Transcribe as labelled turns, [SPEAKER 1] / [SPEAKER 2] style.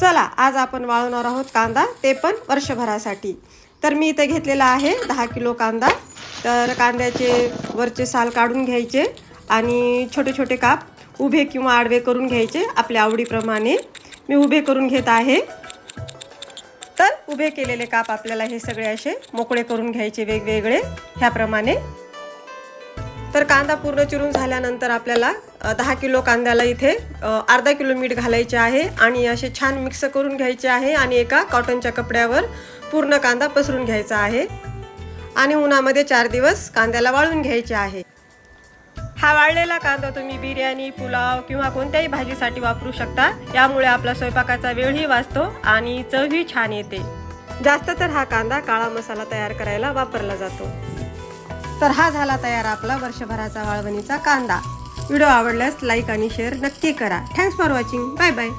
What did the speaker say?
[SPEAKER 1] चला आज आपण वाळवणार आहोत कांदा, ते पण वर्षभरासाठी। तर मी इथे घेतलेला आहे 10 किलो कांदा। तर कांद्याचे वरचे साल काढून घ्यायचे आणि छोटे छोटे काप उभे किंवा आडवे करून घ्यायचे आपल्या आवडीप्रमाणे। मी उभे करून घेत आहे। तर उभे केलेले काप आपल्याला हे सगळे असे मोकळे करून घ्यायचे वेगवेगळे ह्याप्रमाणे। तर कांदा पूर्ण चिरून झाल्यानंतर आपल्याला 10 किलो कांद्याला इथे अर्धा किलो मीठ घालायचे आहे आणि असे छान मिक्स करून घ्यायचे आहे आणि एका कॉटनच्या कपड्यावर पूर्ण कांदा पसरून घ्यायचा आहे आणि उन्हामध्ये 4 दिवस कांद्याला वाळून घ्यायचे आहे। हा वाळलेला कांदा तुम्ही बिर्याणी, पुलाव किंवा कोणत्याही भाजीसाठी वापरू शकता। यामुळे आपला स्वयंपाकाचा वेळही वाचतो आणि चवही छान येते। जास्त तर हा कांदा काळा मसाला तयार करायला वापरला जातो। तर हा झाला तयार आपला वर्षभराचा वाळवणीचा कांदा। व्हिडिओ आवडल्यास लाईक आणि शेअर नक्की करा। Thanks for watching. Bye bye.